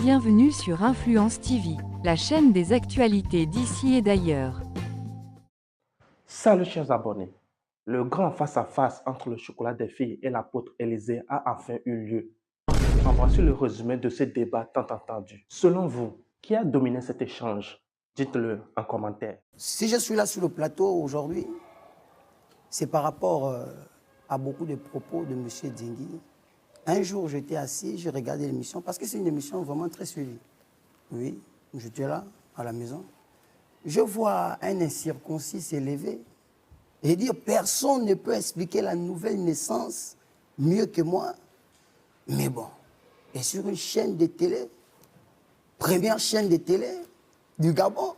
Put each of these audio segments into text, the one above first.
Bienvenue sur Influence TV, la chaîne des actualités d'ici et d'ailleurs. Salut chers abonnés, le grand face-à-face entre le chocolat des filles et l'apôtre Élisée a enfin eu lieu. En voici le résumé de ce débat tant attendu. Selon vous, qui a dominé cet échange? Dites-le en commentaire. Si je suis là sur le plateau aujourd'hui, c'est par rapport à beaucoup de propos de M. Dingui. Un jour, j'étais assis, j'ai regardé l'émission, parce que c'est une émission vraiment très suivie. Oui, j'étais là, à la maison. Je vois un incirconcis s'élever et dire « Personne ne peut expliquer la nouvelle naissance mieux que moi. » Mais bon, et sur une chaîne de télé, première chaîne de télé du Gabon,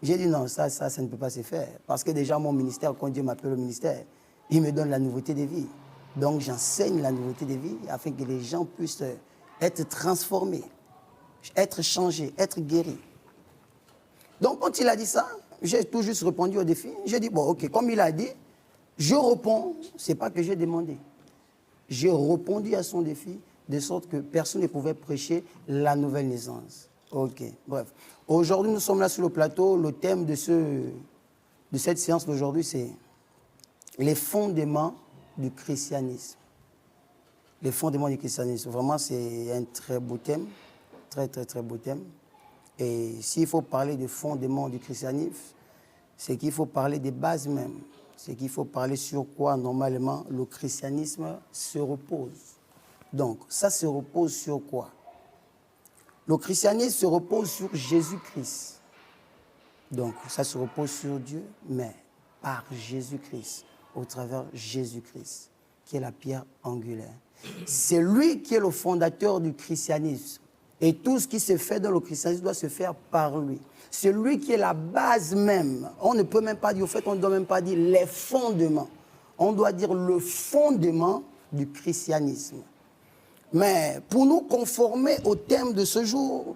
j'ai dit non, ça ne peut pas se faire. Parce que déjà, mon ministère, quand Dieu m'appelle au ministère, il me donne la nouveauté de vie. Donc, j'enseigne la nouveauté de vie afin que les gens puissent être transformés, être changés, être guéris. Donc, quand il a dit ça, j'ai tout juste répondu au défi. J'ai dit, bon, ok, comme il a dit, je réponds. Ce n'est pas que j'ai demandé. J'ai répondu à son défi de sorte que personne ne pouvait prêcher la nouvelle naissance. Ok, bref. Aujourd'hui, nous sommes là sur le plateau. Le thème de cette séance d'aujourd'hui, c'est les fondements du christianisme. Les fondements du christianisme. Vraiment, c'est un très beau thème. Très, très, très beau thème. Et s'il faut parler des fondements du christianisme, c'est qu'il faut parler des bases même. C'est qu'il faut parler sur quoi, normalement, le christianisme se repose. Donc, ça se repose sur quoi? Le christianisme se repose sur Jésus-Christ. Donc, ça se repose sur Dieu, mais par Jésus-Christ, au travers Jésus-Christ, qui est la pierre angulaire. C'est lui qui est le fondateur du christianisme. Et tout ce qui se fait dans le christianisme doit se faire par lui. C'est lui qui est la base même. On ne peut même pas dire, au fait, on ne doit même pas dire les fondements. On doit dire le fondement du christianisme. Mais pour nous conformer au thème de ce jour,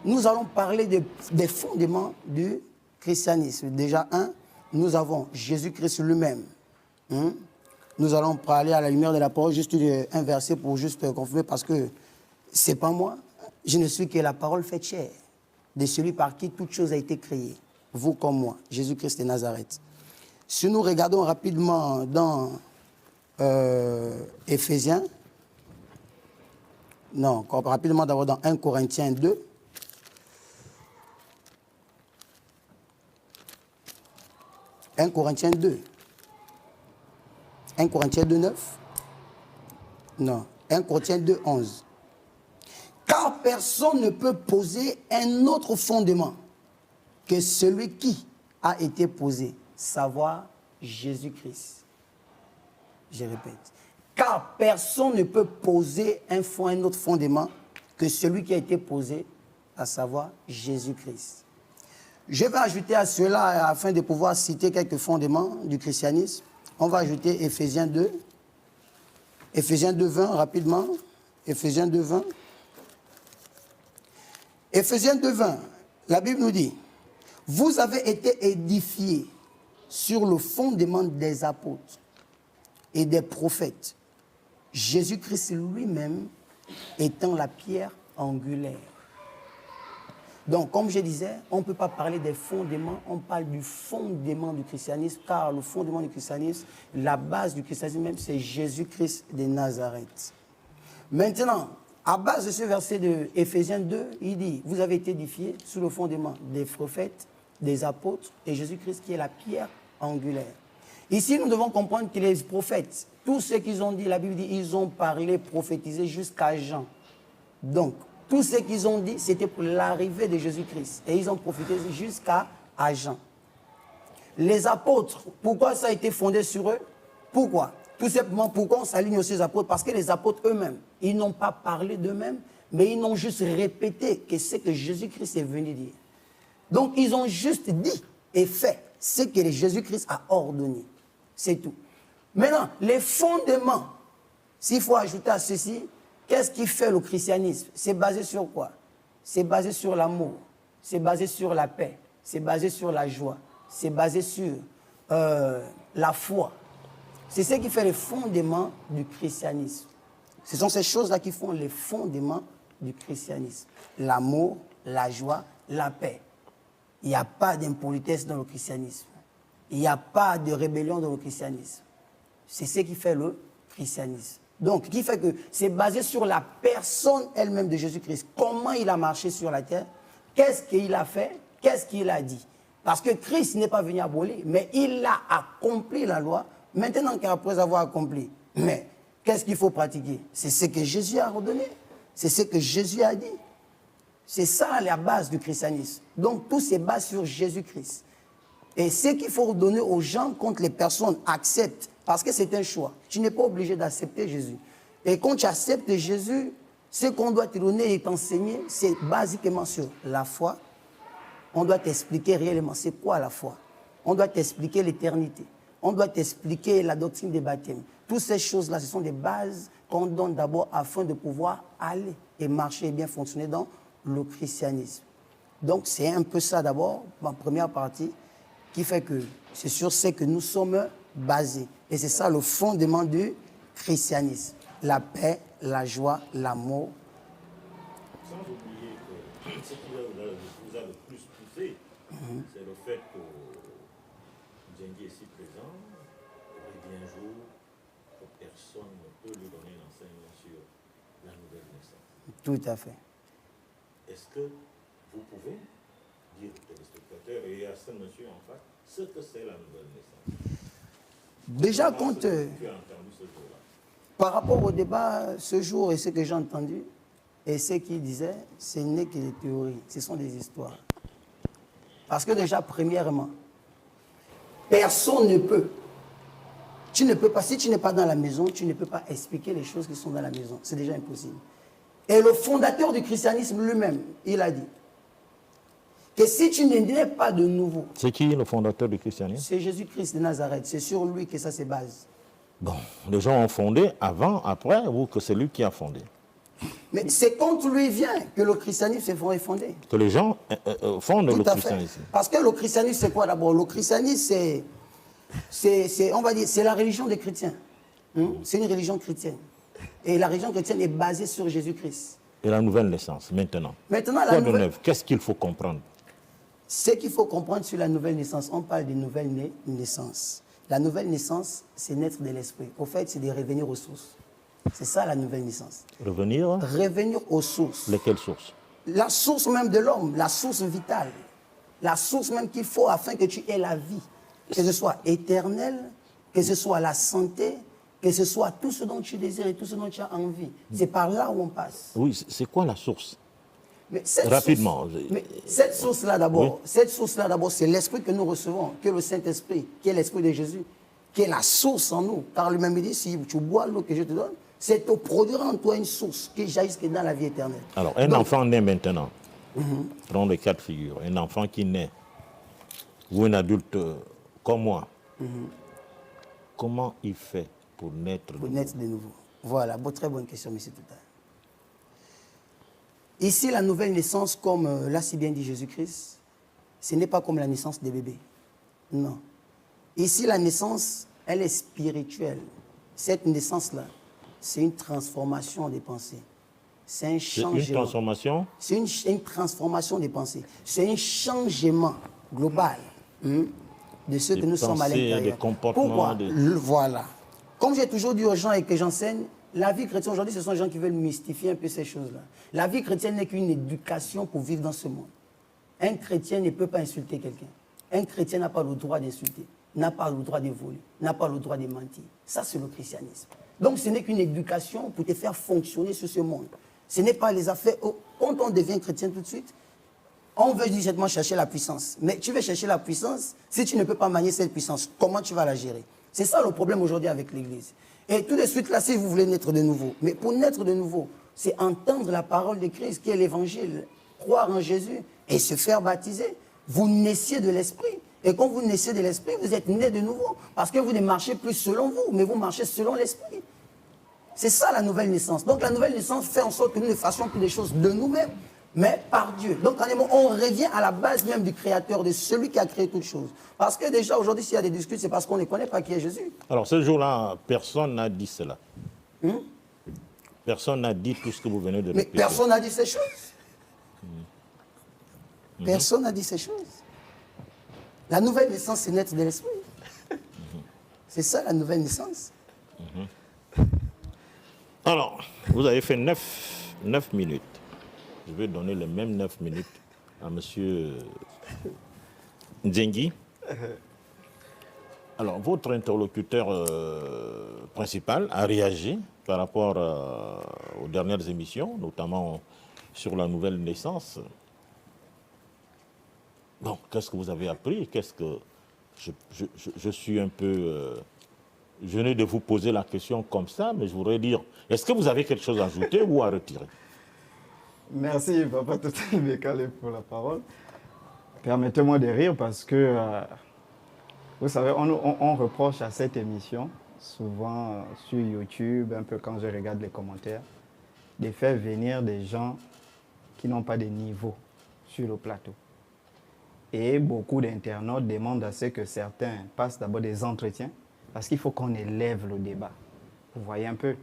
nous allons parler des fondements du christianisme. Déjà, nous avons Jésus-Christ lui-même. Nous allons parler à la lumière de la parole, juste un verset pour juste confirmer, parce que ce n'est pas moi. Je ne suis que la parole faite chair, de celui par qui toute chose a été créée, vous comme moi, Jésus-Christ de Nazareth. Si nous regardons rapidement dans Éphésiens, non, rapidement d'abord dans 1 Corinthiens 2. 1 Corinthiens 2. 1 Corinthiens 2, 9. Non, 1 Corinthiens 2, 11. Car personne ne peut poser un autre fondement que celui qui a été posé, savoir Jésus-Christ. Je répète. Car personne ne peut poser un autre fondement que celui qui a été posé, à savoir Jésus-Christ. Je vais ajouter à cela, afin de pouvoir citer quelques fondements du christianisme, on va ajouter Éphésiens 2. Éphésiens 2, 20, rapidement. Éphésiens 2, 20. Éphésiens 2, 20, la Bible nous dit, vous avez été édifiés sur le fondement des apôtres et des prophètes, Jésus-Christ lui-même étant la pierre angulaire. Donc, comme je disais, on ne peut pas parler des fondements, on parle du fondement du christianisme, car le fondement du christianisme, la base du christianisme même, c'est Jésus-Christ de Nazareth. Maintenant, à base de ce verset de Éphésiens 2, il dit, vous avez été édifiés sous le fondement des prophètes, des apôtres et Jésus-Christ qui est la pierre angulaire. Ici, nous devons comprendre que les prophètes, tout ce qu'ils ont dit, la Bible dit, ils ont parlé, prophétisé jusqu'à Jean. Donc, tout ce qu'ils ont dit, c'était pour l'arrivée de Jésus-Christ. Et ils ont prophétisé jusqu'à Jean. Les apôtres, pourquoi ça a été fondé sur eux? Pourquoi? Tout simplement, pourquoi on s'aligne aussi aux apôtres? Parce que les apôtres eux-mêmes, ils n'ont pas parlé d'eux-mêmes, mais ils n'ont juste répété que ce que Jésus-Christ est venu dire. Donc, ils ont juste dit et fait ce que Jésus-Christ a ordonné. C'est tout. Maintenant, les fondements, s'il faut ajouter à ceci, qu'est-ce qui fait le christianisme? C'est basé sur quoi? C'est basé sur l'amour, c'est basé sur la paix, c'est basé sur la joie, c'est basé sur la foi. C'est ce qui fait les fondements du christianisme. Ce sont ces choses-là qui font les fondements du christianisme. L'amour, la joie, la paix. Il n'y a pas d'impolitesse dans le christianisme. Il n'y a pas de rébellion dans le christianisme. C'est ce qui fait le christianisme. Donc, qui fait que c'est basé sur la personne elle-même de Jésus-Christ. Comment il a marché sur la terre, qu'est-ce qu'il a fait, qu'est-ce qu'il a dit. Parce que Christ n'est pas venu abolir, mais il a accompli la loi. Maintenant qu'après avoir accompli, mais qu'est-ce qu'il faut pratiquer? C'est ce que Jésus a ordonné. C'est ce que Jésus a dit. C'est ça la base du christianisme. Donc tout se base sur Jésus-Christ. Et ce qu'il faut donner aux gens quand les personnes acceptent, parce que c'est un choix. Tu n'es pas obligé d'accepter Jésus. Et quand tu acceptes Jésus, ce qu'on doit te donner et t'enseigner, c'est basiquement sur la foi. On doit t'expliquer réellement c'est quoi la foi. On doit t'expliquer l'éternité. On doit t'expliquer la doctrine des baptêmes. Toutes ces choses-là, ce sont des bases qu'on donne d'abord afin de pouvoir aller et marcher et bien fonctionner dans le christianisme. Donc c'est un peu ça d'abord, ma première partie, qui fait que c'est sur ce que nous sommes basés. Et c'est ça le fondement du christianisme. La paix, la joie, l'amour. Sans oublier que ce qui vous a le plus poussé, c'est le fait que Djengi est si présent, et bien un jour, que personne ne peut lui donner un enseignement sur la nouvelle naissance. Tout à fait. Est-ce que vous pouvez dire aux téléspectateurs et à ce monsieur en face ce que c'est la nouvelle naissance? Déjà, quand Tu as entendu ce jour-là. par rapport au débat ce jour et ce que j'ai entendu, et ce qu'il disait, ce n'est que des théories, ce sont des histoires. Parce que déjà, premièrement, personne ne peut. Tu ne peux pas, si tu n'es pas dans la maison, tu ne peux pas expliquer les choses qui sont dans la maison. C'est déjà impossible. Et le fondateur du christianisme lui-même, il a dit que si tu ne nais pas de nouveau, C'est qui le fondateur du christianisme? c'est Jésus-Christ de Nazareth, c'est sur lui que ça se base. Bon, les gens ont fondé avant, après, ou que c'est lui qui a fondé? Mais c'est quand lui vient que le christianisme est fondé. Que les gens fondent le Tout à fait. christianisme. Parce que le christianisme, c'est quoi d'abord? Le christianisme, on va dire, c'est la religion des chrétiens. C'est une religion chrétienne. Et la religion chrétienne est basée sur Jésus-Christ. Et la nouvelle naissance, maintenant. Maintenant, Quoi de neuf? Qu'est-ce qu'il faut comprendre? Ce qu'il faut comprendre sur la nouvelle naissance, on parle de nouvelle naissance. La nouvelle naissance, c'est naître de l'esprit. Au fait, c'est de revenir aux sources. C'est ça la nouvelle naissance. Revenir? Revenir aux sources. Lesquelles sources? La source même de l'homme, la source vitale. La source même qu'il faut afin que tu aies la vie. Que ce soit éternel, que ce soit la santé, que ce soit tout ce dont tu désires et tout ce dont tu as envie. C'est par là où on passe. Oui, c'est quoi la source? Mais cette Rapidement. cette source-là d'abord, c'est l'esprit que nous recevons, que le Saint-Esprit, qui est l'esprit de Jésus, qui est la source en nous. Car lui-même dit, si tu bois l'eau que je te donne, c'est te produire en toi une source qui jaillisse dans la vie éternelle. Alors, un enfant naît maintenant. Prenons les cas de figure. Un enfant qui naît, ou un adulte comme moi, comment il fait pour naître de Pour nouveau? naître de nouveau. Voilà, très bonne question, M. Toutal. Ici, la nouvelle naissance, comme l'a si bien dit Jésus-Christ, ce n'est pas comme la naissance des bébés. Non. Ici, la naissance, elle est spirituelle. Cette naissance-là, c'est une transformation des pensées. C'est un changement. Une transformation? C'est une transformation des pensées. C'est un changement global de ce que nous sommes à l'intérieur. Des comportements. Pourquoi? Voilà. Comme j'ai toujours dit aux gens et que j'enseigne, la vie chrétienne aujourd'hui, ce sont les gens qui veulent mystifier un peu ces choses-là. La vie chrétienne n'est qu'une éducation pour vivre dans ce monde. Un chrétien ne peut pas insulter quelqu'un. Un chrétien n'a pas le droit d'insulter, n'a pas le droit de voler, n'a pas le droit de mentir. Ça, c'est le christianisme. Donc, ce n'est qu'une éducation pour te faire fonctionner sur ce monde. Ce n'est pas les affaires. Quand on devient chrétien tout de suite, on veut directement chercher la puissance. Mais tu veux chercher la puissance, si tu ne peux pas manier cette puissance, comment tu vas la gérer? C'est ça le problème aujourd'hui avec l'Église. Et tout de suite, là, si vous voulez naître de nouveau, mais pour naître de nouveau, c'est entendre la parole de Christ, qui est l'Évangile, croire en Jésus et se faire baptiser. Vous naissiez de l'Esprit. Et quand vous naissez de l'Esprit, vous êtes né de nouveau. Parce que vous ne marchez plus selon vous, mais vous marchez selon l'Esprit. C'est ça la nouvelle naissance. Donc la nouvelle naissance fait en sorte que nous ne fassions plus des choses de nous-mêmes, mais par Dieu. Donc on revient à la base même du Créateur, de celui qui a créé toutes choses. Parce que déjà aujourd'hui, s'il y a des discussions, c'est parce qu'on ne connaît pas qui est Jésus. Alors ce jour-là, personne n'a dit cela. Personne n'a dit tout ce que vous venez de Mais répéter. personne n'a dit ces choses. Personne n'a dit ces choses. La nouvelle naissance, c'est naître de l'esprit. C'est ça la nouvelle naissance. Alors, vous avez fait 9 minutes. Je vais donner les mêmes 9 minutes à M. Nzengi. Alors, votre interlocuteur principal a réagi par rapport aux dernières émissions, notamment sur la nouvelle naissance. Bon, qu'est-ce que vous avez appris? Qu'est-ce que je suis un peu gêné de vous poser la question comme ça, mais je voudrais dire, est-ce que vous avez quelque chose à ajouter ou à retirer? Merci, Papa Total Bekale, pour la parole. Permettez-moi de rire parce que, vous savez, on reproche à cette émission, souvent sur YouTube, un peu quand je regarde les commentaires, de faire venir des gens qui n'ont pas de niveau sur le plateau. Et beaucoup d'internautes demandent à ce que certains passent d'abord des entretiens, parce qu'il faut qu'on élève le débat. Vous voyez un peu.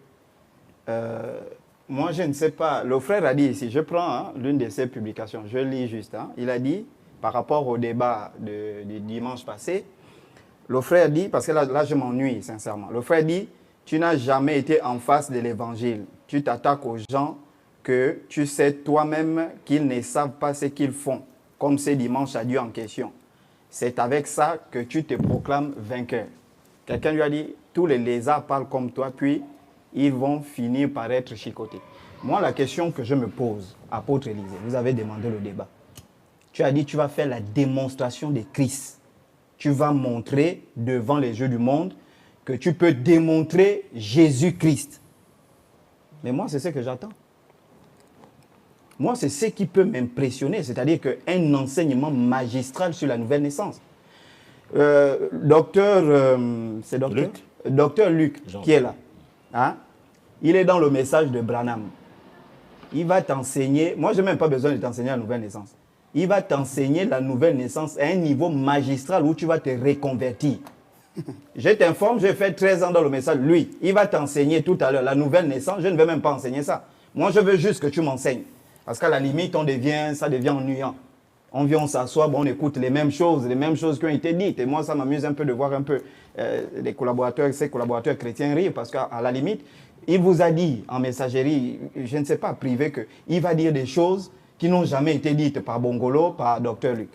Moi, je ne sais pas. Le frère a dit ici, je prends l'une de ses publications, je lis juste. Il a dit, par rapport au débat du dimanche passé, le frère dit, parce que là je m'ennuie sincèrement, le frère dit, tu n'as jamais été en face de l'évangile. Tu t'attaques aux gens que tu sais toi-même qu'ils ne savent pas ce qu'ils font, comme ce dimanche à Dieu en question. C'est avec ça que tu te proclames vainqueur. Quelqu'un lui a dit, tous les lézards parlent comme toi, puis ils vont finir par être chicotés. Moi, la question que je me pose, apôtre Élisée, vous avez demandé le débat. Tu as dit, tu vas faire la démonstration de Christ. Tu vas montrer devant les yeux du monde que tu peux démontrer Jésus-Christ. Mais moi, c'est ce que j'attends. Moi, c'est ce qui peut m'impressionner, c'est-à-dire qu'un enseignement magistral sur la nouvelle naissance. Docteur Luc, qui est là, il est dans le message de Branham. Il va t'enseigner, moi je n'ai même pas besoin de t'enseigner la nouvelle naissance. Il va t'enseigner la nouvelle naissance à un niveau magistral où tu vas te reconvertir. Je t'informe, j'ai fait 13 ans dans le message. Lui, il va t'enseigner tout à l'heure la nouvelle naissance. Je ne vais même pas enseigner ça. Moi, je veux juste que tu m'enseignes. Parce qu'à la limite, ça devient ennuyant. On vient, on s'assoit, on écoute les mêmes choses qui ont été dites. Et moi, ça m'amuse un peu de voir un peu ces collaborateurs chrétiens rire. Parce qu'à la limite, il vous a dit en messagerie, je ne sais pas, privé, qu'il va dire des choses qui n'ont jamais été dites par Bongolo, par Dr Luc.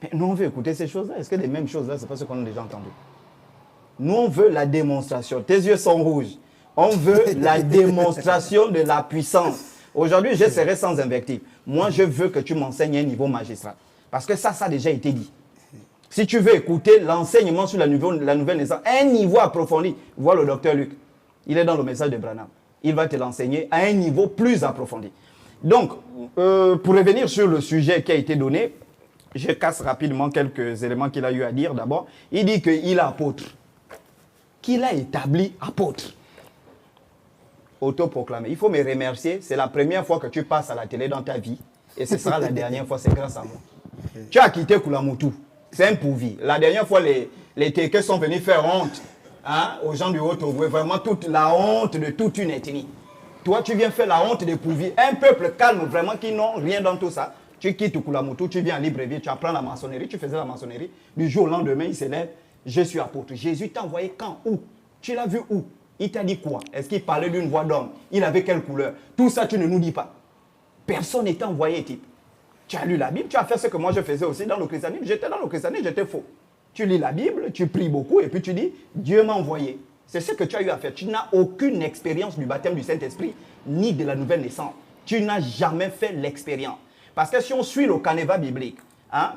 Mais nous, on veut écouter ces choses-là. Est-ce que les mêmes choses-là, c'est pas ce qu'on a déjà entendu? Nous, on veut la démonstration. Tes yeux sont rouges. On veut la démonstration de la puissance. Aujourd'hui, je serai sans invective. Moi, je veux que tu m'enseignes un niveau magistral. Parce que ça a déjà été dit. Si tu veux écouter l'enseignement sur la nouvelle naissance, un niveau approfondi, vois le docteur Luc. Il est dans le message de Branham. Il va te l'enseigner à un niveau plus approfondi. Donc, pour revenir sur le sujet qui a été donné, je casse rapidement quelques éléments qu'il a eu à dire d'abord. Il dit qu'il est apôtre. Qu'il a établi apôtre. Autoproclamé. Il faut me remercier. C'est la première fois que tu passes à la télé dans ta vie. Et ce sera la dernière fois. C'est grâce à moi. Tu as quitté Koulamoutou. C'est un pourvu. La dernière fois, les Tékés sont venus faire honte aux gens du Haut-Ogooué. Vraiment toute la honte de toute une ethnie. Toi, tu viens faire la honte des pourvus. Un peuple calme, vraiment, qui n'ont rien dans tout ça. Tu quittes Koulamoutou, tu viens à Libreville, tu apprends la maçonnerie, tu faisais la maçonnerie. Du jour au lendemain, il s'élève. Je suis apôtre. Jésus t'a envoyé quand? Où? Tu l'as vu où? Il t'a dit quoi? Est-ce qu'il parlait d'une voix d'homme? Il avait quelle couleur? Tout ça, tu ne nous dis pas. Personne n'est envoyé, type. Tu as lu la Bible, tu as fait ce que moi je faisais aussi dans le christianisme. J'étais dans le christianisme, j'étais faux. Tu lis la Bible, tu pries beaucoup et puis tu dis, Dieu m'a envoyé. C'est ce que tu as eu à faire. Tu n'as aucune expérience du baptême du Saint-Esprit, ni de la nouvelle naissance. Tu n'as jamais fait l'expérience. Parce que si on suit le canevas biblique,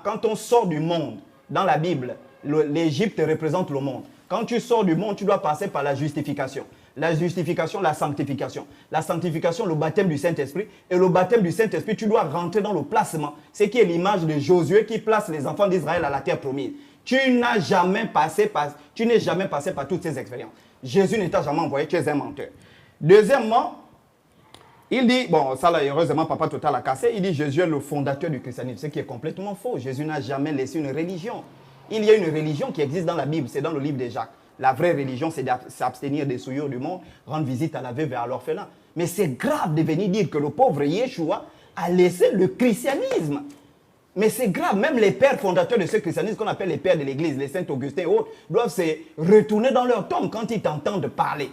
quand on sort du monde, dans la Bible, l'Égypte représente le monde. Quand tu sors du monde, tu dois passer par la justification. La justification, la sanctification. La sanctification, le baptême du Saint-Esprit. Et le baptême du Saint-Esprit, tu dois rentrer dans le placement. C'est qui est l'image de Josué qui place les enfants d'Israël à la terre promise. Tu n'es jamais passé par toutes ces expériences. Jésus ne t'a jamais envoyé, tu es un menteur. Deuxièmement, il dit, bon, ça là, heureusement, Papa Total a cassé, il dit Jésus est le fondateur du christianisme, ce qui est complètement faux. Jésus n'a jamais laissé une religion. Il y a une religion qui existe dans la Bible, c'est dans le livre de Jacques. La vraie religion, c'est s'abstenir des souillures du monde, rendre visite à la veuve et à l'orphelin. Mais c'est grave de venir dire que le pauvre Yeshua a laissé le christianisme. Mais c'est grave, même les pères fondateurs de ce christianisme, qu'on appelle les pères de l'Église, les saints Augustin et autres, doivent se retourner dans leur tombe quand ils t'entendent parler.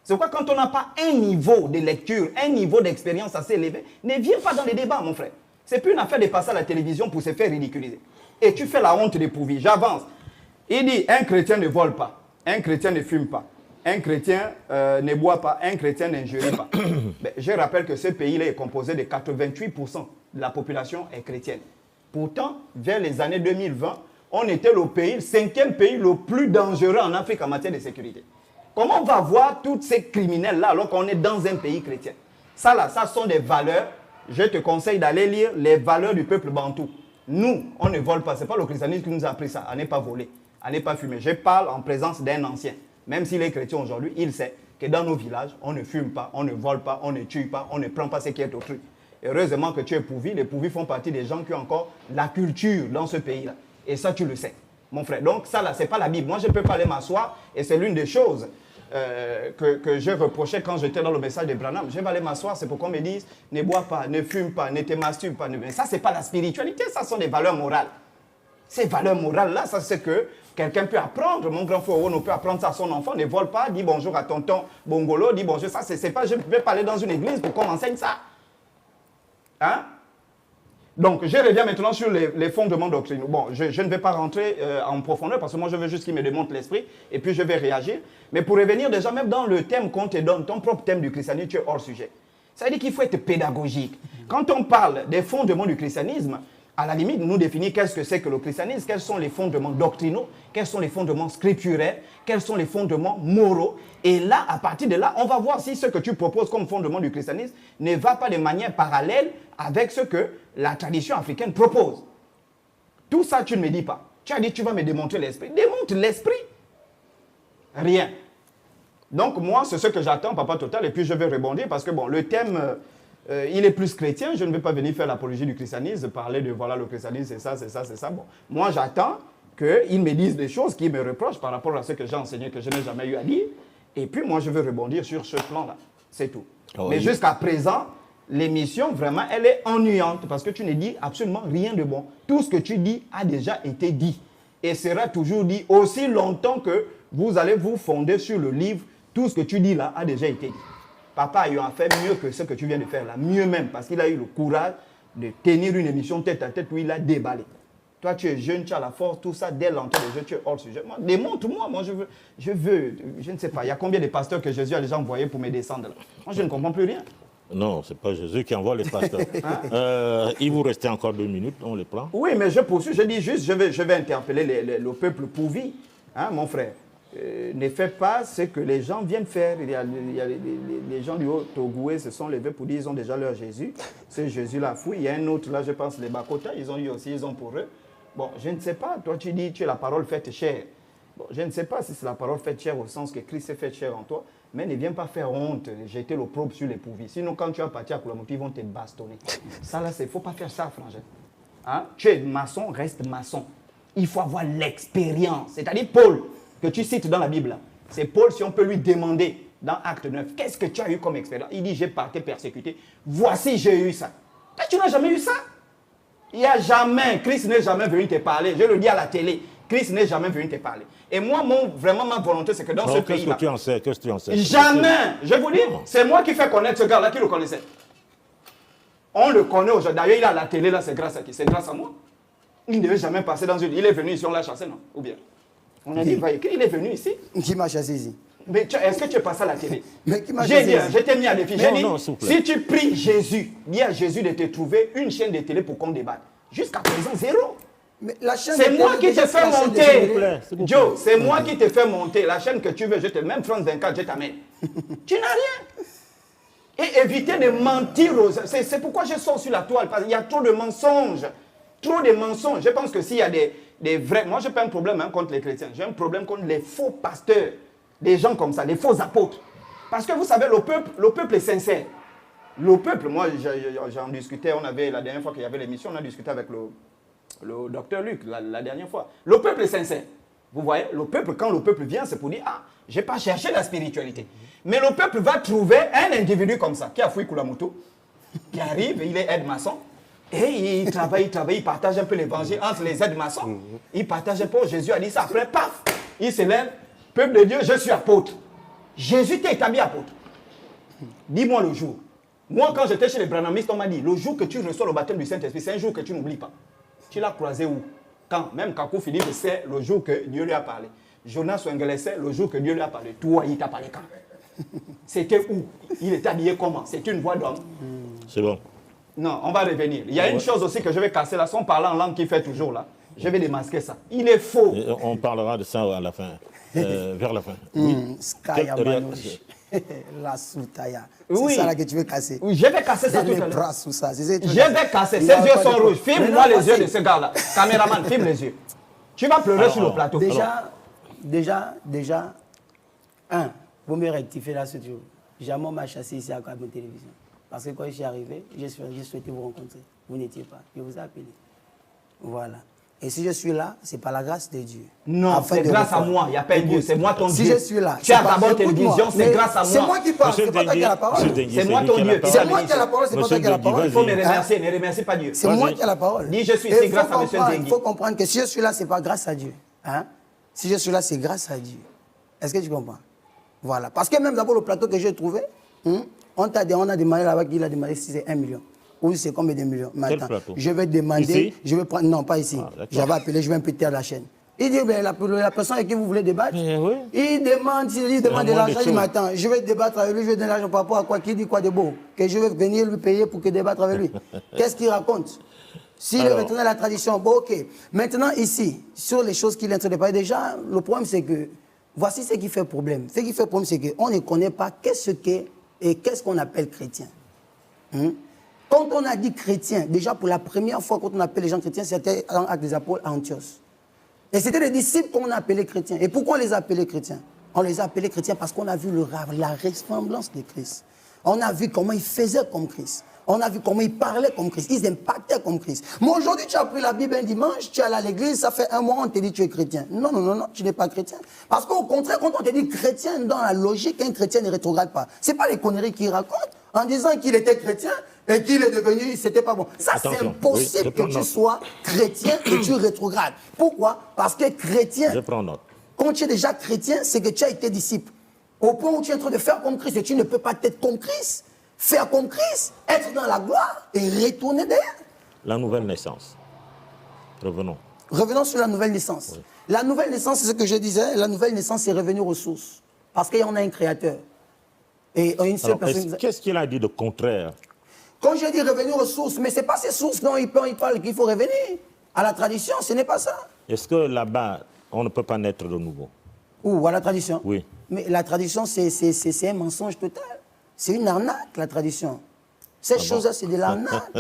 C'est pourquoi quand on n'a pas un niveau de lecture, un niveau d'expérience assez élevé, ne viens pas dans les débats, mon frère. C'est plus une affaire de passer à la télévision pour se faire ridiculiser. Et tu fais la honte des pourvis. J'avance. Il dit, un chrétien ne vole pas, un chrétien ne fume pas, un chrétien ne boit pas, un chrétien n'injurie pas. Ben, je rappelle que ce pays-là est composé de 88% de la population est chrétienne. Pourtant, vers les années 2020, on était le pays, le 5e pays le plus dangereux en Afrique en matière de sécurité. Comment on va voir tous ces criminels-là alors qu'on est dans un pays chrétien? Ça là, ça sont des valeurs. Je te conseille d'aller lire les valeurs du peuple bantou. Nous, on ne vole pas. Ce n'est pas le christianisme qui nous a appris ça, à ne pas voler, à ne pas fumer. Je parle en présence d'un ancien. Même s'il est chrétien aujourd'hui, il sait que dans nos villages, on ne fume pas, on ne vole pas, on ne tue pas, on ne prend pas ce qui est autrui. Heureusement que tu es pourvu. Les pourvus font partie des gens qui ont encore la culture dans ce pays-là. Et ça, tu le sais, mon frère. Donc ça, là, ce n'est pas la Bible. Moi, je ne peux pas aller m'asseoir. Et c'est l'une des choses que je reprochais quand j'étais dans le message de Branham. Je vais aller m'asseoir, c'est pour qu'on me dise, ne bois pas, ne fume pas, ne te masturbe pas. Mais ça, ce n'est pas la spiritualité. Ça sont des valeurs morales. Ces valeurs morales-là, ça, c'est que quelqu'un peut apprendre. Mon grand frère, on peut apprendre ça à son enfant. Ne vole pas, dis bonjour à tonton Bongolo, dis bonjour. Ça, c'est pas, je ne vais pas aller dans une église pour qu'on m'enseigne ça. Hein? Donc, je reviens maintenant sur les fondements doctrinaux. Bon, je ne vais pas rentrer en profondeur parce que moi, je veux juste qu'il me démontre l'esprit et puis je vais réagir. Mais pour revenir déjà, même dans le thème qu'on te donne, ton propre thème du christianisme, tu es hors sujet. Ça veut dire qu'il faut être pédagogique. Quand on parle des fondements du christianisme, à la limite, nous définir qu'est-ce que c'est que le christianisme, quels sont les fondements doctrinaux, quels sont les fondements scripturaires, quels sont les fondements moraux. Et là, à partir de là, on va voir si ce que tu proposes comme fondement du christianisme ne va pas de manière parallèle avec ce que la tradition africaine propose. Tout ça, tu ne me dis pas. Tu as dit, tu vas me démontrer l'esprit. Démontre l'esprit. Rien. Donc, moi, c'est ce que j'attends, Papa Total, et puis je vais rebondir parce que, bon, le thème... il est plus chrétien, je ne vais pas venir faire l'apologie du christianisme, parler de voilà le christianisme, c'est ça, c'est ça, c'est ça. Bon, moi j'attends qu'ils me disent des choses qu'ils me reprochent par rapport à ce que j'ai enseigné, que je n'ai jamais eu à dire. Et puis moi je veux rebondir sur ce plan-là, c'est tout. Oh, mais oui. Jusqu'à présent, l'émission vraiment, elle est ennuyante parce que tu ne dis absolument rien de bon. Tout ce que tu dis a déjà été dit et sera toujours dit aussi longtemps que vous allez vous fonder sur le livre. Tout ce que tu dis là a déjà été dit. Papa a fait mieux que ce que tu viens de faire là. Mieux même, parce qu'il a eu le courage de tenir une émission tête à tête où il a déballé. Toi, tu es jeune, tu as la force, tout ça, dès l'entrée de jeu, tu es hors sujet. Moi, démontre-moi, moi, je ne sais pas. Il y a combien de pasteurs que Jésus a déjà envoyés pour me descendre là? Moi, je ne comprends plus rien. Non, ce n'est pas Jésus qui envoie les pasteurs. Hein? Il vous restait encore 2 minutes, on les prend. Oui, mais je poursuis, je dis juste, je vais interpeller le peuple pourvu, hein, mon frère. Ne fais pas ce que les gens viennent faire. Il y a les gens du Haut-Togoué se sont levés pour dire qu'ils ont déjà leur Jésus. Ce Jésus-là fouille. Il y a un autre, là, je pense, les Bakota, ils ont eu aussi, ils ont pour eux. Bon, je ne sais pas. Toi, tu dis, tu es la parole faite chère. Bon, je ne sais pas si c'est la parole faite chère au sens que Christ s'est fait chère en toi, mais ne viens pas faire honte, jeter l'opprobre sur les pourvis. Sinon, quand tu as parti à Koulamouti, ils vont te bastonner. Ça, là, il ne faut pas faire ça, frangin. Hein? Tu es maçon, reste maçon. Il faut avoir l'expérience. C'est-à-dire, Paul, que tu cites dans la Bible, c'est Paul, si on peut lui demander dans Acte 9, qu'est-ce que tu as eu comme expérience? Il dit, j'ai parti persécuté. Voici, j'ai eu ça. Toi, tu n'as jamais eu ça? Il n'y a jamais, Christ n'est jamais venu te parler. Je le dis à la télé, Christ n'est jamais venu te parler. Et moi, vraiment, ma volonté, c'est que dans ce pays-là... Qu'est-ce que tu en sais? Jamais. Je vous dis, c'est moi qui fais connaître ce gars-là, qui le connaissait. On le connaît aujourd'hui. D'ailleurs, il est à la télé, là, c'est grâce à qui? C'est grâce à moi. Il ne devait jamais passer dans une... Il est venu ici, on l'a chassé, non? Ou bien? On a dit, il est venu ici. Qui m'a chassé ici? Mais est-ce que tu es passé à la télé? Mais qui m'a chassé ici? Je t'ai mis à défi. J'ai dit, si tu pries Jésus, dis à Jésus de te trouver une chaîne de télé pour qu'on débatte. Jusqu'à présent, zéro. C'est moi qui te fais monter. Joe, c'est moi qui te fais monter. La chaîne que tu veux, je te même France 24, je t'amène. Tu n'as rien. Et éviter de mentir aux... C'est pourquoi je sors sur la toile. Parce qu'il y a trop de mensonges. Trop de mensonges. Je pense que s'il y a des vrais... Moi, je n'ai pas un problème contre les chrétiens. J'ai un problème contre les faux pasteurs. Des gens comme ça, les faux apôtres. Parce que vous savez, le peuple est sincère. Le peuple, moi, j'en discutais, la dernière fois qu'il y avait l'émission, on a discuté avec le docteur Luc, la dernière fois. Le peuple est sincère. Vous voyez, le peuple, quand le peuple vient, c'est pour dire, ah, je n'ai pas cherché la spiritualité. Mais le peuple va trouver un individu comme ça, qui a fouillé Kulamoto, qui arrive, il est aide-maçon, et il travaille, il partage un peu l'évangile entre les aides-maçons. Il partage un peu, Jésus a dit ça, après, paf, il se lève, peuple de Dieu, je suis apôtre. Jésus t'a établi apôtre. Dis-moi le jour. Moi, quand j'étais chez les branhamistes, on m'a dit, le jour que tu reçois le baptême du Saint-Esprit, c'est un jour que tu n'oublies pas. Tu l'as croisé où? Quand? Même Kakou Philippe sait le jour que Dieu lui a parlé. Jonas Wengele sait le jour que Dieu lui a parlé. Toi, il t'a parlé quand? C'était où? Il était habillé comment? C'est une voix d'homme. C'est bon. Non, on va revenir. Il y a une chose aussi que je vais casser là. Son parlant en langue qu'il fait toujours là. Je vais démasquer ça. Il est faux. Et on parlera de ça à la fin, vers la fin. Skaya Manouche. La Soutaya. Oui. C'est ça là que tu veux casser. Oui, je vais casser ça tout à Les l'heure. bras sous ça. Je vais casser. Ses yeux sont rouges. Filme-moi les yeux de ce gars-là. Caméraman, filme les yeux. Tu vas pleurer sur le plateau. Déjà, vous me rectifiez là ce jour. Jamais on m'a chassé ici à Cabine Télévision. Parce que quand je suis arrivé, j'ai souhaité vous rencontrer. Vous n'étiez pas. Je vous ai appelé. Voilà. Et si je suis là, c'est par la grâce de Dieu. Non, c'est grâce à moi. Il n'y a pas de Dieu. C'est moi ton Dieu. Si je suis là, tu as ta bonne télévision, c'est grâce à moi. C'est moi qui parle, c'est pas toi qui as la parole. C'est moi ton Dieu. C'est moi qui ai la parole, c'est pas toi qui as la parole. Il faut me remercier, ne remercie pas Dieu. C'est moi qui ai la parole. Dis, je suis ici grâce à M. Dengue. Il faut comprendre que si je suis là, c'est pas grâce à Dieu. Hein? Si je suis là, c'est grâce à Dieu. Est-ce que tu comprends? Voilà. Parce que même d'abord, le plateau que j'ai trouvé, on a demandé là-bas qu'il a demandé si c'est 1 million. Oui, c'est combien de millions? Quel plateau? Je vais demander, ici? je vais prendre, non, pas ici. J'avais appelé, je vais un peu taire la chaîne. Il dit, ben, la personne avec qui vous voulez débattre, oui. il demande de l'argent, il m'attend. Je vais débattre avec lui, je vais donner l'argent par rapport à quoi? Qui dit quoi de beau? Que je vais venir lui payer pour que débattre avec lui. Qu'est-ce qu'il raconte? S'il retourne à la tradition, bon, ok. Maintenant, ici, sur les choses qu'il est en train de parler, déjà, le problème, c'est que, voici ce qui fait problème. Ce qui fait problème, c'est qu'on ne connaît pas qu'est-ce qu'est et qu'est-ce qu'on appelle chrétien. Quand on a dit chrétien, déjà pour la première fois, quand on appelle les gens chrétiens, c'était dans Actes des Apôtres à Antioche. Et c'était les disciples qu'on a appelés chrétiens. Et pourquoi on les a appelés chrétiens? On les a appelés chrétiens parce qu'on a vu la ressemblance de Christ. On a vu comment ils faisaient comme Christ. On a vu comment ils parlaient comme Christ. Ils impactaient comme Christ. Mais aujourd'hui, tu as pris la Bible un dimanche, tu es allé à l'église, ça fait 1 mois, on te dit tu es chrétien. Non, non, non, non, tu n'es pas chrétien. Parce qu'au contraire, quand on te dit chrétien, dans la logique, un chrétien ne rétrograde pas. Ce n'est pas les conneries qu'il raconte en disant qu'il était chrétien et qu'il est devenu, c'était pas bon. Ça, c'est impossible que tu sois chrétien et tu rétrogrades. Pourquoi? Parce que chrétien, je prends note. Quand tu es déjà chrétien, c'est que tu as été disciple. Au point où tu es en train de faire comme Christ et tu ne peux pas être comme Christ. Faire comme Christ, être dans la gloire et retourner derrière. La nouvelle naissance. Revenons. Revenons sur la nouvelle naissance. Oui. La nouvelle naissance, c'est ce que je disais, la nouvelle naissance, c'est revenir aux sources. Parce qu'il y en a un créateur. Et une seule personne. Qu'est-ce qu'il a dit de contraire? Quand je dis revenir aux sources, mais ce n'est pas ces sources dont il parle qu'il faut revenir. À la tradition, ce n'est pas ça. Est-ce que là-bas, on ne peut pas naître de nouveau? Où? À la tradition? Oui. Mais la tradition, c'est un mensonge total. C'est une arnaque, la tradition. Ces choses-là, c'est de l'arnaque.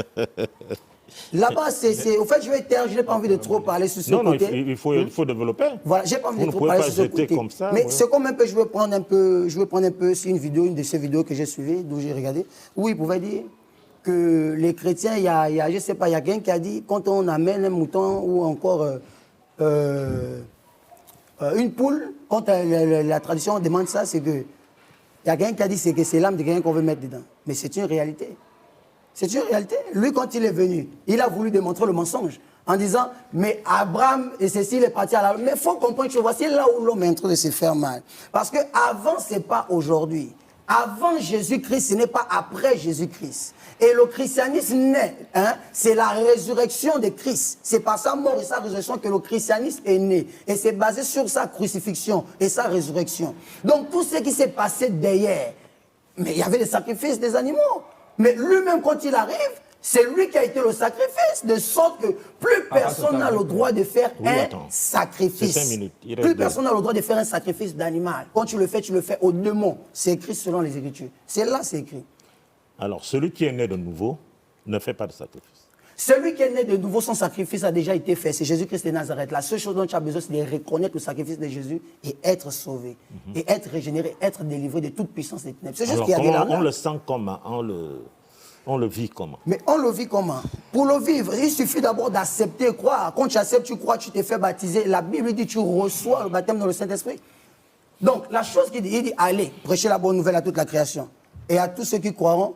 Là-bas, c'est... Au fait, je vais taire, je n'ai pas envie de trop parler sur ce côté. Non, il faut développer. Voilà, je n'ai pas envie de trop parler sur ce côté. Comme ça, mais c'est comme un peu, je vais prendre un peu sur une vidéo, une de ces vidéos que j'ai suivies, d'où j'ai regardé, où il pouvait dire que les chrétiens, il y a je ne sais pas, il y a quelqu'un qui a dit, quand on amène un mouton ou encore une poule, quand la tradition demande ça, c'est que il y a quelqu'un qui a dit que c'est l'âme de quelqu'un qu'on veut mettre dedans. Mais c'est une réalité. C'est une réalité. Lui, quand il est venu, il a voulu démontrer le mensonge en disant, mais Abraham et Cécile est parti à la... Mais il faut comprendre que voici là où l'homme est en train de se faire mal. Parce qu'avant, ce n'est pas aujourd'hui. Avant Jésus-Christ, ce n'est pas après Jésus-Christ. Et le christianisme naît, c'est la résurrection de Christ. C'est par sa mort et sa résurrection que le christianisme est né. Et c'est basé sur sa crucifixion et sa résurrection. Donc tout ce qui s'est passé derrière, mais il y avait les sacrifices des animaux. Mais lui-même, quand il arrive, c'est lui qui a été le sacrifice, de sorte que plus personne n'a le droit de faire un sacrifice. Plus personne n'a le droit de faire un sacrifice d'animal. Quand tu le fais au démon. C'est écrit selon les Écritures. C'est là, c'est écrit. Alors, celui qui est né de nouveau ne fait pas de sacrifice. Celui qui est né de nouveau, son sacrifice a déjà été fait. C'est Jésus-Christ de Nazareth. La seule chose dont tu as besoin, c'est de reconnaître le sacrifice de Jésus et être sauvé. Et être régénéré, être délivré de toute puissance des ténèbres. C'est juste qu'il y a des larmes. On le sent comment? On le vit comment? Mais on le vit comment? Pour le vivre, il suffit d'abord d'accepter, croire. Quand tu acceptes, tu crois, tu t'es fait baptiser. La Bible dit tu reçois le baptême dans le Saint-Esprit. Donc, la chose qu'il dit, il dit, allez, prêchez la bonne nouvelle à toute la création. Et à tous ceux qui croiront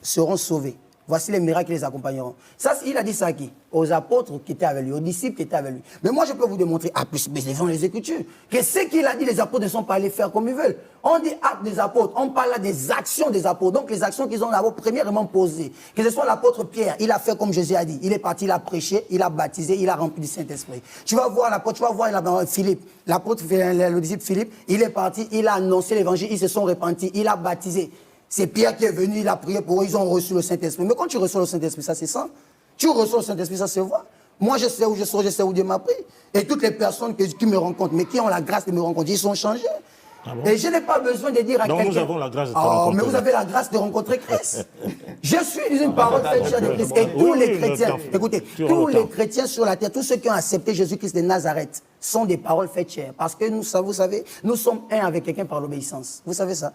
seront sauvés. Voici les miracles qui les accompagneront. Ça, il a dit ça à qui? Aux apôtres qui étaient avec lui, aux disciples qui étaient avec lui. Mais moi, je peux vous démontrer, plus dans les Écritures, que ce qu'il a dit, les apôtres ne sont pas allés faire comme ils veulent. On dit actes des apôtres, on parle là des actions des apôtres. Donc, les actions qu'ils ont d'abord premièrement posées. Que ce soit l'apôtre Pierre, il a fait comme Jésus a dit. Il est parti, il a prêché, il a baptisé, il a rempli du Saint-Esprit. Tu vas voir l'apôtre, tu vas voir Philippe, l'apôtre, le disciple Philippe, il est parti, il a annoncé l'évangile, ils se sont repentis, il a baptisé. C'est Pierre qui est venu, il a prié pour eux, ils ont reçu le Saint-Esprit. Mais quand tu reçois le Saint-Esprit, ça c'est ça. Tu reçois le Saint-Esprit, ça se voit. Moi, je sais où je suis, je sais où Dieu m'a pris. Et toutes les personnes qui me rencontrent, mais qui ont la grâce de me rencontrer, ils sont changés. Ah bon? Et je n'ai pas besoin de dire à quelqu'un... Donc nous avons la grâce de te rencontrer. Mais vous avez la grâce de rencontrer Christ. Je suis une parole faite chair de Christ. Et tous les chrétiens, écoutez, tous les chrétiens sur la terre, tous ceux qui ont accepté Jésus-Christ de Nazareth, sont des paroles faites chair. Parce que nous, vous savez, nous sommes un avec quelqu'un par l'obéissance. Vous savez ça?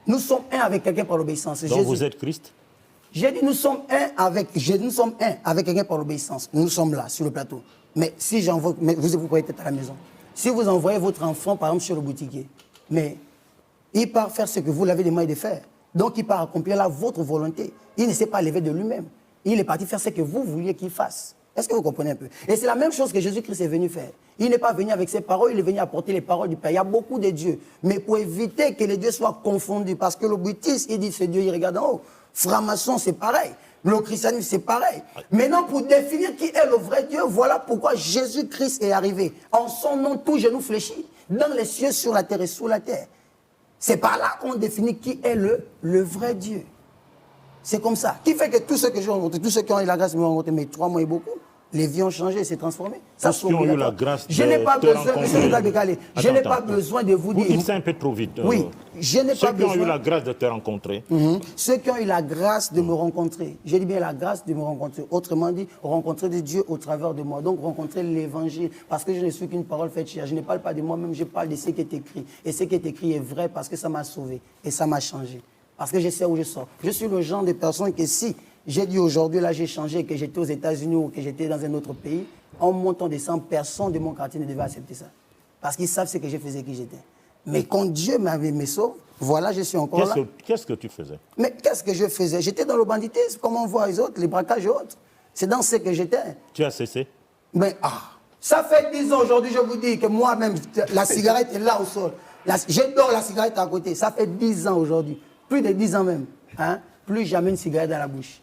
Nous sommes un avec quelqu'un par l'obéissance. Donc Jésus. Vous êtes Christ? J'ai dit nous sommes un avec quelqu'un par l'obéissance. Nous sommes là, sur le plateau. Mais si j'envoie, vous pouvez être à la maison. Si vous envoyez votre enfant, par exemple, sur le boutiquier, mais il part faire ce que vous l'avez demandé de faire. Donc il part accomplir là votre volonté. Il ne s'est pas levé de lui-même. Il est parti faire ce que vous vouliez qu'il fasse. Est-ce que vous comprenez un peu? Et c'est la même chose que Jésus-Christ est venu faire. Il n'est pas venu avec ses paroles, il est venu apporter les paroles du Père. Il y a beaucoup de dieux. Mais pour éviter que les dieux soient confondus, parce que le bouddhisme, il dit ce Dieu, il regarde en haut. Franc-maçon, c'est pareil. Le christianisme, c'est pareil. Maintenant, pour définir qui est le vrai Dieu, voilà pourquoi Jésus-Christ est arrivé. En son nom, tout genou fléchit, dans les cieux, sur la terre et sous la terre. C'est par là qu'on définit qui est le vrai Dieu. C'est comme ça. Qui fait que tous ceux que j'ai rencontrés, tous ceux qui ont eu la grâce de me rencontrer, mais 3 mois et beaucoup, les vies ont changé, s'est transformé. Ça, qui ont eu la grâce de je n'ai pas besoin, je n'ai pas besoin de vous dire. Vous dites ça un peu trop vite. Oui, je n'ai pas besoin. Ceux qui ont eu la grâce de te rencontrer. Ceux qui ont eu la grâce de me rencontrer. J'ai dit bien la grâce de me rencontrer. Autrement dit, rencontrer de Dieu au travers de moi. Donc rencontrer l'évangile. Parce que je ne suis qu'une parole faite chair. Je ne parle pas de moi-même, je parle de ce qui est écrit. Et ce qui est écrit est vrai parce que ça m'a sauvé. Et ça m'a changé. Parce que je sais où je sors. Je suis le genre de personne que si j'ai dit aujourd'hui, là j'ai changé, que j'étais aux États-Unis ou que j'étais dans un autre pays, en montant des 100 personnes de mon quartier ne devait accepter ça. Parce qu'ils savent ce que je faisais, qui j'étais. Mais quand Dieu me sauve, voilà, je suis encore là. Qu'est-ce que tu faisais? Mais qu'est-ce que je faisais? J'étais dans le banditisme, comme on voit les autres, les braquages et autres. C'est dans ce que j'étais. Tu as cessé? Mais ça fait 10 ans aujourd'hui, je vous dis que moi-même, la cigarette est là au sol. Je dors la cigarette à côté. Ça fait 10 ans aujourd'hui. Plus de 10 ans même. Hein? Plus jamais une cigarette dans la bouche.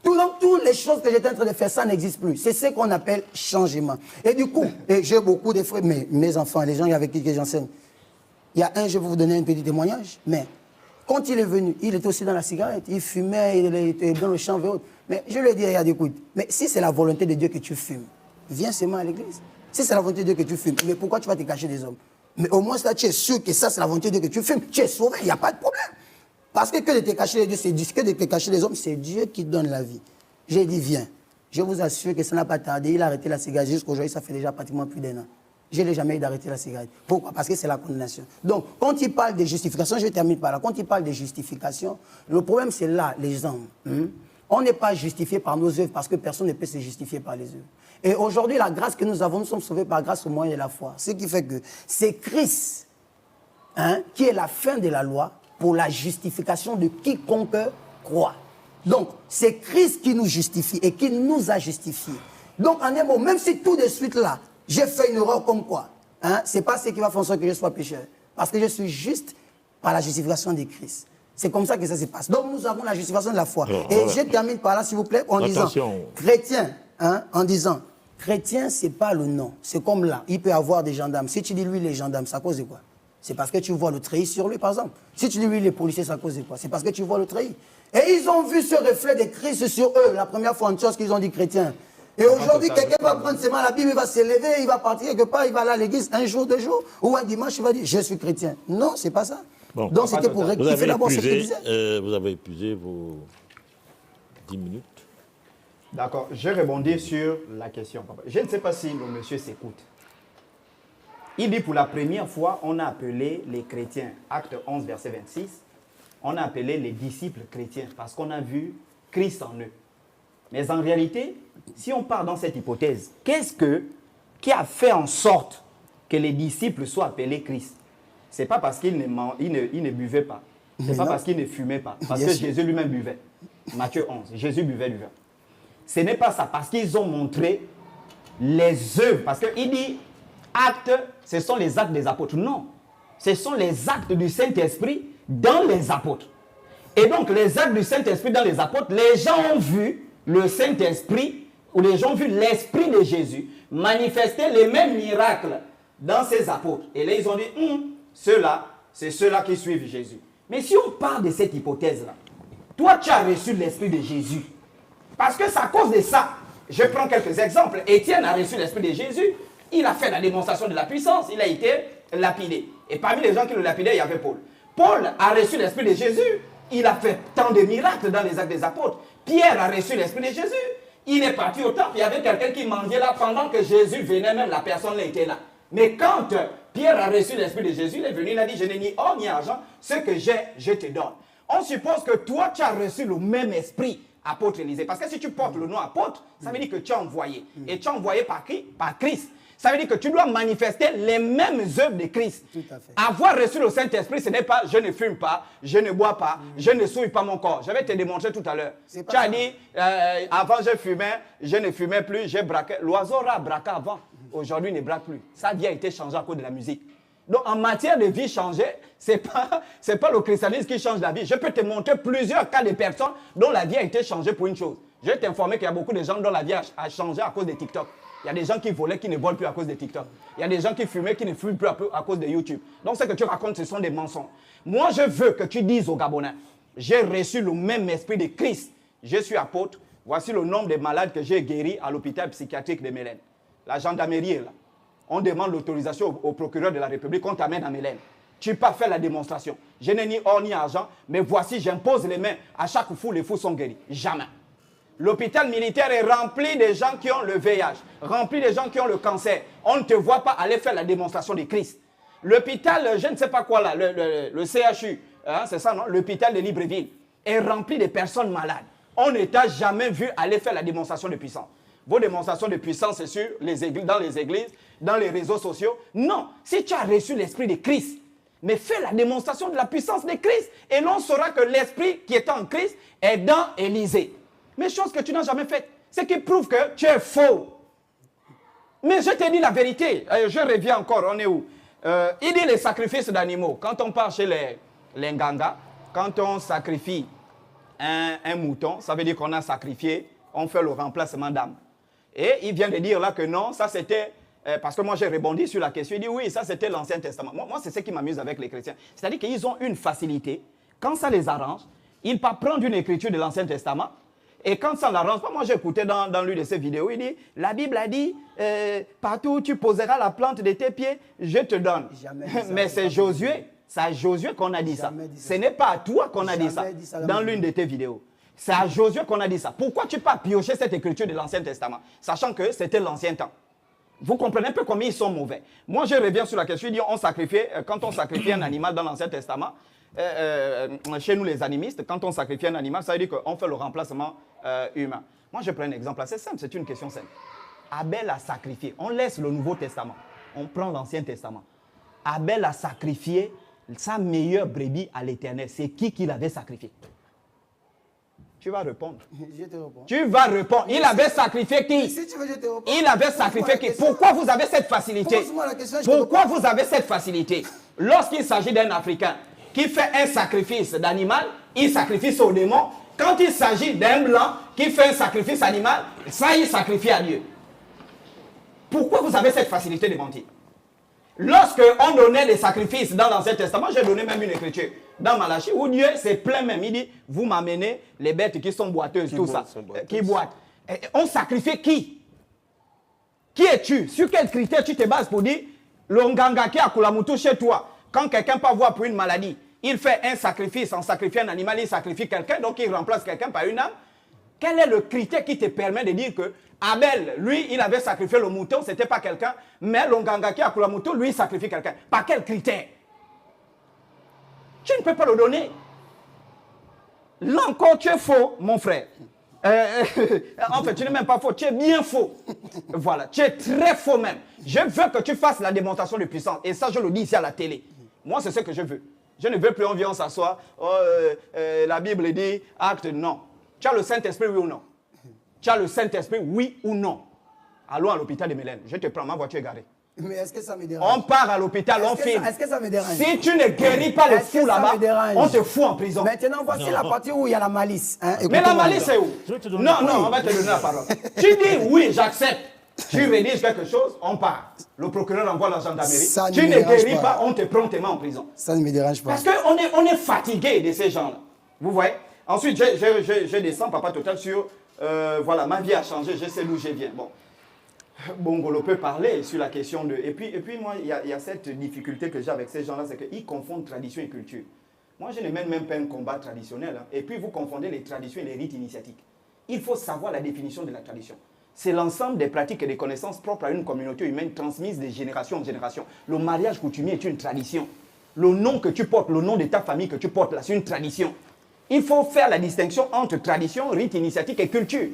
Toutes les choses que j'étais en train de faire, ça n'existe plus. C'est ce qu'on appelle changement. Et du coup, j'ai beaucoup de frères, mes enfants, les gens avec qui j'enseigne. Il y a un, je vais vous donner un petit témoignage, mais quand il est venu, il était aussi dans la cigarette, il fumait, il était dans le champ et autres. Mais je lui ai dit, regarde, écoute, mais si c'est la volonté de Dieu que tu fumes, viens seulement à l'église. Si c'est la volonté de Dieu que tu fumes, mais pourquoi tu vas te cacher des hommes? Mais au moins, là, tu es sûr que ça, c'est la volonté de Dieu que tu fumes. Tu es sauvé, il n'y a pas de problème. Parce que de te cacher les dieux, c'est Dieu. Que de te cacher les hommes, c'est Dieu qui donne la vie. J'ai dit, viens. Je vous assure que ça n'a pas tardé. Il a arrêté la cigarette jusqu'aujourd'hui, ça fait déjà pratiquement plus d'1 an. Je n'ai jamais eu d'arrêter la cigarette. Pourquoi? Parce que c'est la condamnation. Donc, quand il parle de justification, je termine par là. Quand il parle de justification, le problème, c'est là, les hommes. On n'est pas justifié par nos œuvres parce que personne ne peut se justifier par les œuvres. Et aujourd'hui, la grâce que nous avons, nous sommes sauvés par grâce au moyen de la foi. Ce qui fait que c'est Christ qui est la fin de la loi pour la justification de quiconque croit. Donc, c'est Christ qui nous justifie et qui nous a justifiés. Donc, en un mot, même si tout de suite là, j'ai fait une erreur comme quoi, ce n'est pas ce qui va faire en sorte que je sois pécheur. Parce que je suis juste par la justification de Christ. C'est comme ça que ça se passe. Donc, nous avons la justification de la foi. Et je termine par là, s'il vous plaît, en disant, chrétien, chrétien, ce n'est pas le nom. C'est comme là, il peut y avoir des gendarmes. Si tu dis lui, les gendarmes, ça cause de quoi? C'est parce que tu vois le treillis sur lui, par exemple. Si tu dis lui, les policiers, ça cause de quoi? C'est parce que tu vois le treillis. Et ils ont vu ce reflet de Christ sur eux, la première fois, une chose qu'ils ont dit chrétien. Et aujourd'hui, quelqu'un va prendre ses mains à la Bible, il va se lever, il va partir quelque part, il va aller à l'église un jour, 2 jours, ou un dimanche, il va dire, je suis chrétien. Non, c'est pas ça. Bon, donc c'était pour rectifier d'abord ce qu'il disait. Vous avez épuisé vos 10 minutes. D'accord, je rebondis sur la question. Je ne sais pas si le monsieur s'écoute. Il dit pour la première fois, on a appelé les chrétiens, acte 11, verset 26, on a appelé les disciples chrétiens parce qu'on a vu Christ en eux. Mais en réalité, si on part dans cette hypothèse, qui a fait en sorte que les disciples soient appelés Christ? Ce n'est pas parce qu'ils ne buvaient pas. Ce n'est pas parce qu'ils ne fumaient pas. Parce que Jésus lui-même buvait. Matthieu 11, Jésus buvait du vin. Ce n'est pas ça, parce qu'ils ont montré les œuvres. Parce qu'il dit, actes, ce sont les actes des apôtres. Non, ce sont les actes du Saint-Esprit dans les apôtres. Et donc, les actes du Saint-Esprit dans les apôtres, les gens ont vu le Saint-Esprit, ou les gens ont vu l'Esprit de Jésus manifester les mêmes miracles dans ces apôtres. Et là, ils ont dit, ceux-là, c'est ceux-là qui suivent Jésus. Mais si on part de cette hypothèse-là, toi, tu as reçu l'Esprit de Jésus. Parce que c'est à cause de ça. Je prends quelques exemples. Étienne a reçu l'Esprit de Jésus. Il a fait la démonstration de la puissance. Il a été lapidé. Et parmi les gens qui le lapidaient, il y avait Paul. Paul a reçu l'Esprit de Jésus. Il a fait tant de miracles dans les actes des apôtres. Pierre a reçu l'Esprit de Jésus. Il est parti au temple. Il y avait quelqu'un qui mangeait là pendant que Jésus venait. Même la personne était là. Mais quand Pierre a reçu l'Esprit de Jésus, il est venu, il a dit, je n'ai ni or ni argent. Ce que j'ai, je te donne. On suppose que toi, tu as reçu le même esprit, apôtre Élisée. Parce que si tu portes le nom apôtre, ça veut dire que tu es envoyé. Et tu es envoyé par qui? Par Christ. Ça veut dire que tu dois manifester les mêmes œuvres de Christ. Tout à fait. Avoir reçu le Saint-Esprit, ce n'est pas je ne fume pas, je ne bois pas, je ne souille pas mon corps. Je vais te démontrer tout à l'heure. Tu as dit, avant je fumais, je ne fumais plus, j'ai braqué. L'oiseau rat braqué avant. Aujourd'hui, il ne braque plus. Sa vie a été changée à cause de la musique. Donc, en matière de vie changée, ce n'est pas le christianisme qui change la vie. Je peux te montrer plusieurs cas de personnes dont la vie a été changée pour une chose. Je vais t'informer qu'il y a beaucoup de gens dont la vie a changé à cause de TikTok. Il y a des gens qui volaient, qui ne volent plus à cause de TikTok. Il y a des gens qui fumaient, qui ne fument plus à cause de YouTube. Donc, ce que tu racontes, ce sont des mensonges. Moi, je veux que tu dises aux Gabonais, j'ai reçu le même esprit de Christ. Je suis apôtre. Voici le nombre de malades que j'ai guéris à l'hôpital psychiatrique de Mélène. La gendarmerie est là. On demande l'autorisation au procureur de la République, on t'amène à Mélène. Tu n'as pas fait la démonstration. Je n'ai ni or ni argent, mais voici, j'impose les mains. À chaque fou, les fous sont guéris. Jamais. L'hôpital militaire est rempli de gens qui ont le VIH, rempli de gens qui ont le cancer. On ne te voit pas aller faire la démonstration de Christ. L'hôpital, je ne sais pas quoi là, le CHU, hein, c'est ça non? L'hôpital de Libreville est rempli de personnes malades. On ne t'a jamais vu aller faire la démonstration de puissance. Vos démonstrations de puissance, c'est sur les églises, dans les réseaux sociaux. Non, si tu as reçu l'esprit de Christ, mais fais la démonstration de la puissance de Christ. Et l'on saura que l'esprit qui est en Christ est dans Élisée. Mais chose que tu n'as jamais faite, c'est qui prouve que tu es faux. Mais je te dis la vérité, je reviens encore, on est où? Il dit les sacrifices d'animaux. Quand on part chez les Nganga, quand on sacrifie un mouton, ça veut dire qu'on a sacrifié, on fait le remplacement d'âme. Et il vient de dire là que non, ça c'était... parce que moi j'ai rebondi sur la question, il dit oui, ça c'était l'Ancien Testament. Moi c'est ce qui m'amuse avec les chrétiens. C'est-à-dire qu'ils ont une facilité, quand ça les arrange, ils peuvent prendre une écriture de l'Ancien Testament, et quand ça ne l'arrange pas, moi j'ai écouté dans l'une de ces vidéos, il dit, la Bible a dit, partout où tu poseras la plante de tes pieds, je te donne. Mais c'est Josué, c'est à Josué qu'on a dit ça. Ce n'est pas à toi qu'on a dit ça dans l'une de tes vidéos. C'est à Josué qu'on a dit ça. Pourquoi tu n'as pas pioché cette écriture de l'Ancien Testament, sachant que c'était l'ancien temps? Vous comprenez un peu combien ils sont mauvais. Moi, je reviens sur la question. Quand on sacrifiait un animal dans l'Ancien Testament, chez nous les animistes, quand on sacrifie un animal, ça veut dire qu'on fait le remplacement humain. Moi, je prends un exemple. C'est simple, c'est une question simple. Abel a sacrifié. On laisse le Nouveau Testament. On prend l'Ancien Testament. Abel a sacrifié sa meilleure brebis à l'Éternel. C'est qui l'avait sacrifié? Tu vas répondre. Je te réponds. Tu vas répondre. Il avait sacrifié qui? Si tu veux, je te réponds. Il avait sacrifié qui? Pourquoi vous avez cette facilité? Pose-moi la question, Pourquoi vous avez cette facilité? Lorsqu'il s'agit d'un Africain qui fait un sacrifice d'animal, il sacrifie son démon. Quand il s'agit d'un blanc qui fait un sacrifice animal, ça, il sacrifie à Dieu. Pourquoi vous avez cette facilité de mentir? Lorsqu'on donnait des sacrifices dans l'Ancien Testament, j'ai donné même une écriture dans Malachie où Dieu s'est plaint même. Il dit, vous m'amenez les bêtes qui sont boiteuses, tout ça, qui boitent. Et on sacrifie qui? Qui es-tu? Sur quel critère tu te bases pour dire, le Nganga qui a Kulamutu chez toi, quand quelqu'un peut avoir pour une maladie, il fait un sacrifice, en sacrifiant un animal, il sacrifie quelqu'un, donc il remplace quelqu'un par une âme. Quel est le critère qui te permet de dire que Abel, lui, il avait sacrifié le mouton, ce n'était pas quelqu'un, mais le Nganga qui a coulé le mouton, lui, il sacrifie quelqu'un. Par quel critère? Tu ne peux pas le donner. Là encore, tu es faux, mon frère. En fait, tu n'es même pas faux, tu es bien faux. Voilà, tu es très faux même. Je veux que tu fasses la démonstration de puissance. Et ça, je le dis ici à la télé. Moi, c'est ce que je veux. Je ne veux plus, on vient, on s'assoit. Oh, la Bible dit, acte, non. Tu as le Saint-Esprit, oui ou non? Tu as le Saint-Esprit, oui ou non? Allons à l'hôpital de Mélène. Je te prends, ma voiture est garée. Mais est-ce que ça me dérange? On part à l'hôpital, on filme. Est-ce que ça me dérange? Si tu ne guéris pas les fous là-bas, on te fout en prison. Maintenant, voici la partie où il y a la malice. Hein? Mais la malice, c'est où? donner Non, on va te donner la parole. Tu dis oui, j'accepte. Tu rédiges quelque chose, on part. Le procureur envoie la gendarmerie. Ça Tu ne guéris pas, on te prend tes mains en prison. Ça ne me dérange pas. Parce qu'on est fatigué de ces gens-là. Vous voyez? Ensuite, je descends, Papa Total, sur voilà, ma vie a changé, je sais d'où je viens. Bon. Bongolo peut parler sur la question de... Et puis moi, il y a cette difficulté que j'ai avec ces gens-là, c'est qu'ils confondent tradition et culture. Moi, je ne mène même pas un combat traditionnel. Hein. Et puis, vous confondez les traditions et les rites initiatiques. Il faut savoir la définition de la tradition. C'est l'ensemble des pratiques et des connaissances propres à une communauté humaine transmises de génération en génération. Le mariage coutumier est une tradition. Le nom que tu portes, le nom de ta famille que tu portes là, c'est une tradition. Il faut faire la distinction entre tradition, rite initiatique et culture.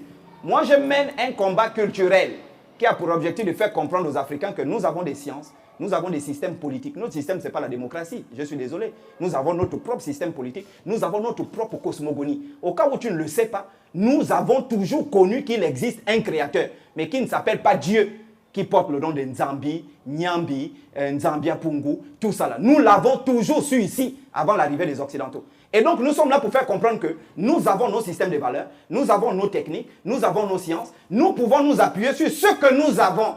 Moi, je mène un combat culturel qui a pour objectif de faire comprendre aux Africains que nous avons des sciences, nous avons des systèmes politiques. Notre système, ce n'est pas la démocratie, je suis désolé. Nous avons notre propre système politique, nous avons notre propre cosmogonie. Au cas où tu ne le sais pas, nous avons toujours connu qu'il existe un créateur, mais qui ne s'appelle pas Dieu, qui porte le nom de Nzambi, Nyambi, Nzambia Pungu, tout ça là. Nous l'avons toujours su ici, avant l'arrivée des Occidentaux. Et donc, nous sommes là pour faire comprendre que nous avons nos systèmes de valeurs, nous avons nos techniques, nous avons nos sciences. Nous pouvons nous appuyer sur ce que nous avons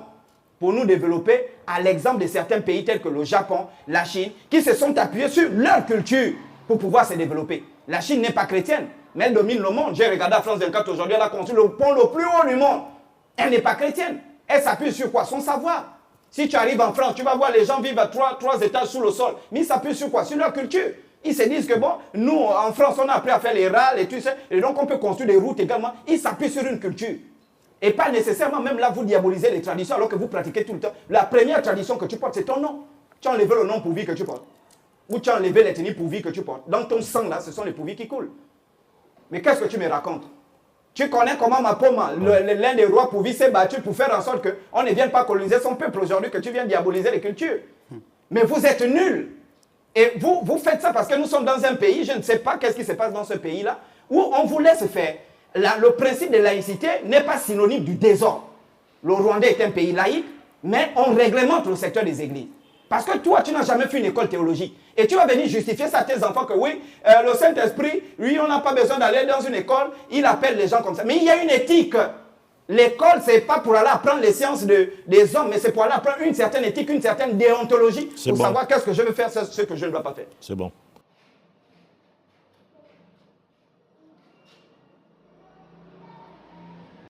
pour nous développer, à l'exemple de certains pays tels que le Japon, la Chine, qui se sont appuyés sur leur culture pour pouvoir se développer. La Chine n'est pas chrétienne, mais elle domine le monde. J'ai regardé à France 24 aujourd'hui, elle a construit le pont le plus haut du monde. Elle n'est pas chrétienne. Elle s'appuie sur quoi? Son savoir. Si tu arrives en France, tu vas voir les gens vivent à trois étages sous le sol. Mais ils s'appuient sur quoi? Sur leur culture. Ils se disent que bon, nous, en France, on a appris à faire les râles et tout ça. Et donc, on peut construire des routes également. Ils s'appuient sur une culture. Et pas nécessairement, même là, vous diabolisez les traditions alors que vous pratiquez tout le temps. La première tradition que tu portes, c'est ton nom. Tu as enlevé le nom pourvu que tu portes. Ou tu as enlevé l'ethnie pourvu que tu portes. Dans ton sang, là, ce sont les pourvus qui coulent. Mais qu'est-ce que tu me racontes? Tu connais comment Mapoma, l'un des rois pourvus, s'est battu pour faire en sorte qu'on ne vienne pas coloniser son peuple aujourd'hui, que tu viens diaboliser les cultures. Mais vous êtes nuls. Et vous faites ça parce que nous sommes dans un pays, je ne sais pas qu'est-ce qui se passe dans ce pays-là, où on vous laisse faire. Le principe de laïcité n'est pas synonyme du désordre. Le Rwanda est un pays laïque, mais on réglemente le secteur des églises. Parce que toi, tu n'as jamais fait une école théologique. Et tu vas venir justifier ça à tes enfants que oui, le Saint-Esprit, lui, on n'a pas besoin d'aller dans une école, il appelle les gens comme ça. Mais il y a une éthique. L'école, ce n'est pas pour aller apprendre les sciences des hommes, mais c'est pour aller apprendre une certaine éthique, une certaine déontologie, pour savoir qu'est-ce que je veux faire, ce que je ne dois pas faire. C'est bon.